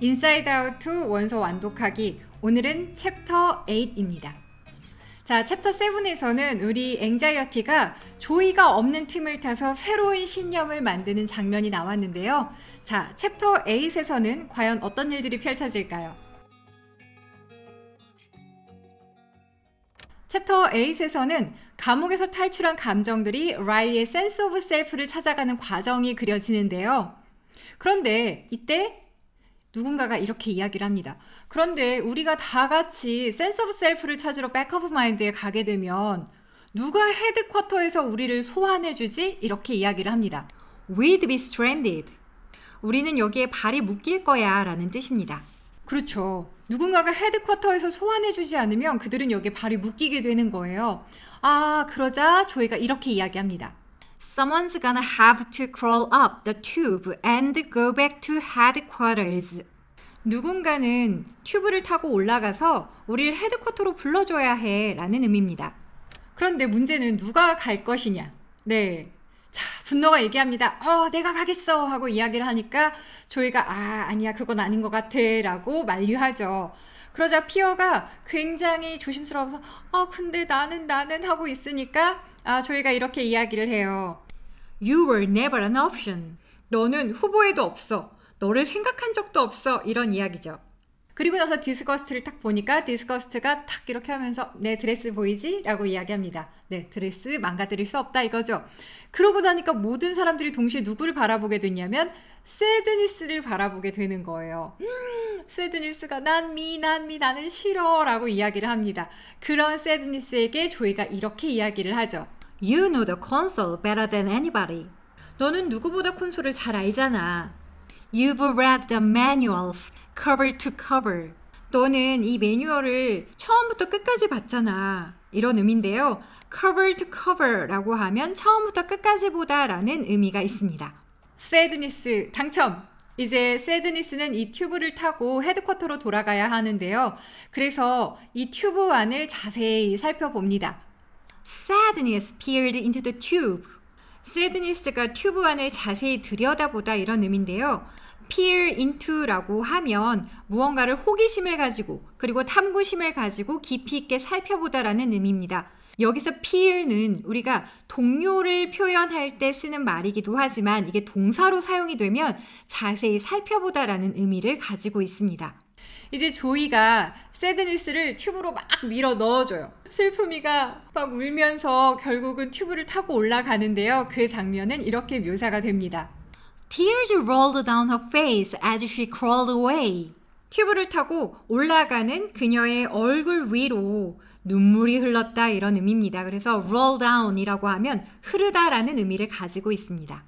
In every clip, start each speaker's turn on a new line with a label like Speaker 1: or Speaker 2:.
Speaker 1: 인사이드 아웃 2 원서 완독하기. 오늘은 챕터 8입니다. 자, 챕터 7에서는 우리 앵자이어티가 조이가 없는 틈을 타서 새로운 신념을 만드는 장면이 나왔는데요. 자, 챕터 8에서는 과연 어떤 일들이 펼쳐질까요? 챕터 8에서는 감옥에서 탈출한 감정들이 라일리의 센스 오브 셀프를 찾아가는 과정이 그려지는데요. 그런데 이때 누군가가 이렇게 이야기를 합니다. 그런데 우리가 다 같이 센스 오브 셀프를 찾으러 백 오브 마인드에 가게 되면 누가 헤드쿼터에서 우리를 소환해주지? 이렇게 이야기를 합니다. We'd be stranded. 우리는 여기에 발이 묶일 거야 라는 뜻입니다. 그렇죠. 누군가가 헤드쿼터에서 소환해주지 않으면 그들은 여기에 발이 묶이게 되는 거예요. 아, 그러자 조이가 이렇게 이야기합니다. Someone's gonna have to crawl up the tube and go back to headquarters. 누군가는 튜브를 타고 올라가서 우리를 헤드쿼터로 불러줘야 해 라는 의미입니다. 그런데 문제는 누가 갈 것이냐. 네. 자, 분노가 얘기합니다. 내가 가겠어 하고 이야기를 하니까 조이가 아니야 그건 아닌 것 같아 라고 만류하죠. 그러자 피어가 굉장히 조심스러워서 근데 나는 하고 있으니까 조이가 이렇게 이야기를 해요. You were never an option. 너는 후보에도 없어. 너를 생각한 적도 없어. 이런 이야기죠. 그리고 나서 디스커스트를 딱 보니까 디스커스트가 탁 이렇게 하면서 내 드레스 보이지? 라고 이야기합니다. 네, 드레스 망가뜨릴 수 없다 이거죠. 그러고 나니까 모든 사람들이 동시에 누구를 바라보게 됐냐면 새드니스를 바라보게 되는 거예요. 새드니스가 나는 싫어 라고 이야기를 합니다. 그런 새드니스에게 조이가 이렇게 이야기를 하죠. You know the console better than anybody. 너는 누구보다 콘솔을 잘 알잖아. You've read the manuals cover to cover. 너는 이 매뉴얼을 처음부터 끝까지 봤잖아. 이런 의미인데요. cover to cover 라고 하면 처음부터 끝까지 보다 라는 의미가 있습니다. 새드니스 당첨! 이제 새드니스는 이 튜브를 타고 헤드쿼터로 돌아가야 하는데요. 그래서 이 튜브 안을 자세히 살펴봅니다. Sadness peered into the tube. Sadness가 튜브 안을 자세히 들여다보다 이런 의미인데요. peer into라고 하면 무언가를 호기심을 가지고 그리고 탐구심을 가지고 깊이 있게 살펴보다라는 의미입니다. 여기서 peer는 우리가 동료를 표현할 때 쓰는 말이기도 하지만 이게 동사로 사용이 되면 자세히 살펴보다라는 의미를 가지고 있습니다. 이제 조이가 새드니스를 튜브로 막 밀어 넣어줘요. 슬픔이가 막 울면서 결국은 튜브를 타고 올라가는데요. 그 장면은 이렇게 묘사가 됩니다. Tears rolled down her face as she crawled away. 튜브를 타고 올라가는 그녀의 얼굴 위로 눈물이 흘렀다 이런 의미입니다. 그래서 roll down이라고 하면 흐르다라는 의미를 가지고 있습니다.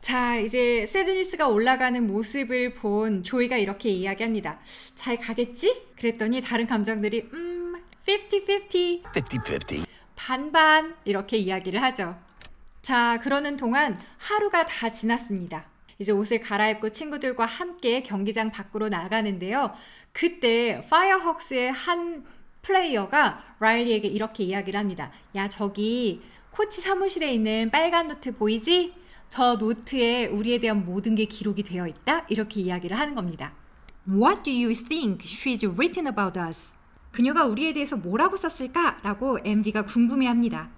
Speaker 1: 자, 이제 새드니스가 올라가는 모습을 본 조이가 이렇게 이야기합니다. 잘 가겠지? 그랬더니 다른 감정들이 50-50
Speaker 2: 50-50
Speaker 1: 반반 이렇게 이야기를 하죠. 자, 그러는 동안 하루가 다 지났습니다. 이제 옷을 갈아입고 친구들과 함께 경기장 밖으로 나가는데요. 그때 파이어헉스의 한 플레이어가 라일리에게 이렇게 이야기를 합니다. 야, 저기 코치 사무실에 있는 빨간 노트 보이지? 저 노트에 우리에 대한 모든 게 기록이 되어 있다? 이렇게 이야기를 하는 겁니다. What do you think she's written about us? 그녀가 우리에 대해서 뭐라고 썼을까? 라고 MV가 궁금해합니다.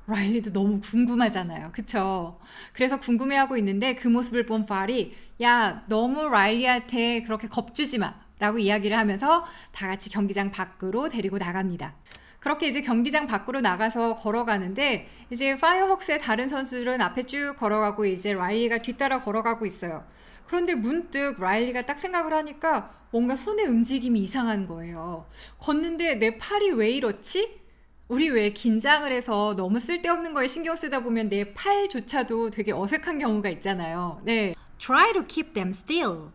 Speaker 1: 라일리도 너무 궁금하잖아요. 그쵸? 그래서 궁금해하고 있는데 그 모습을 본 팔이 야, 너무 라일리한테 그렇게 겁주지 마 라고 이야기를 하면서 다 같이 경기장 밖으로 데리고 나갑니다. 그렇게 이제 경기장 밖으로 나가서 걸어가는데 이제 파이어헉스의 다른 선수들은 앞에 쭉 걸어가고 이제 라일리가 뒤따라 걸어가고 있어요. 그런데 문득 라일리가 딱 생각을 하니까 뭔가 손의 움직임이 이상한 거예요. 걷는데 내 팔이 왜 이렇지? 우리 왜 긴장을 해서 너무 쓸데없는 거에 신경 쓰다 보면 내 팔조차도 되게 어색한 경우가 있잖아요. 네. Try to keep them still.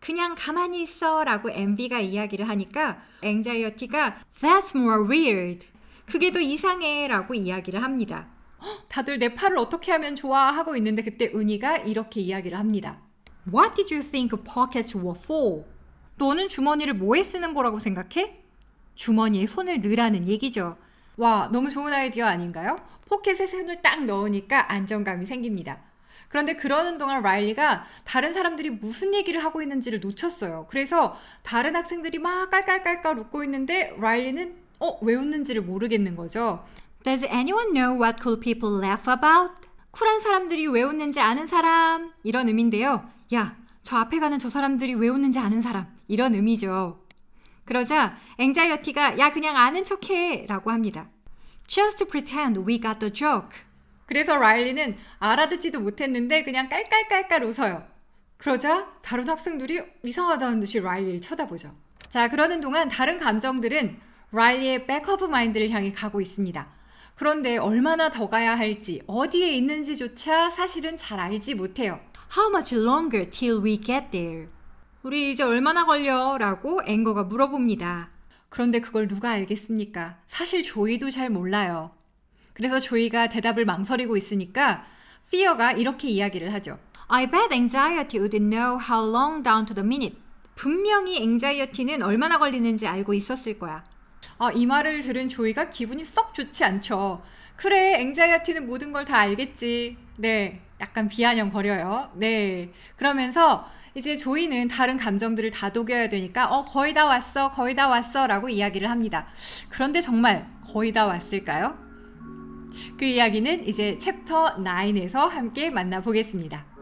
Speaker 1: 그냥 가만히 있어 라고 MV가 이야기를 하니까 앵자이어티가 That's more weird. 그게 더 이상해 라고 이야기를 합니다. 다들 내 팔을 어떻게 하면 좋아 하고 있는데 그때 은희가 이렇게 이야기를 합니다. What did you think pockets were for? 너는 주머니를 뭐에 쓰는 거라고 생각해? 주머니에 손을 넣으라는 얘기죠. 와, 너무 좋은 아이디어 아닌가요? 포켓에 손을 딱 넣으니까 안정감이 생깁니다. 그런데 그러는 동안 라일리가 다른 사람들이 무슨 얘기를 하고 있는지를 놓쳤어요. 그래서 다른 학생들이 막 깔깔깔깔 웃고 있는데 라일리는 왜 웃는지를 모르겠는 거죠. Does anyone know what cool people laugh about? 쿨한 사람들이 왜 웃는지 아는 사람, 이런 의미인데요. 야, 저 앞에 가는 저 사람들이 왜 웃는지 아는 사람, 이런 의미죠. 그러자 앵자이어티가 야 그냥 아는 척해 라고 합니다. Just to pretend we got the joke. 그래서 라일리는 알아듣지도 못했는데 그냥 깔깔깔깔 웃어요. 그러자 다른 학생들이 이상하다는 듯이 라일리를 쳐다보죠. 자, 그러는 동안 다른 감정들은 라일리의 back of mind를 향해 가고 있습니다. 그런데 얼마나 더 가야 할지, 어디에 있는지조차 사실은 잘 알지 못해요. How much longer till we get there? 우리 이제 얼마나 걸려? 라고 앵거가 물어봅니다. 그런데 그걸 누가 알겠습니까? 사실 조이도 잘 몰라요. 그래서 조이가 대답을 망설이고 있으니까 Fear가 이렇게 이야기를 하죠. I bet anxiety would know how long down to the minute. 분명히 anxiety는 얼마나 걸리는지 알고 있었을 거야. 이 말을 들은 조이가 기분이 썩 좋지 않죠. 그래, anxiety는 모든 걸 다 알겠지. 네, 약간 비아냥거려요. 네, 그러면서 이제 조이는 다른 감정들을 다독여야 되니까 거의 다 왔어, 거의 다 왔어 라고 이야기를 합니다. 그런데 정말 거의 다 왔을까요? 그 이야기는 이제 챕터 9에서 함께 만나보겠습니다.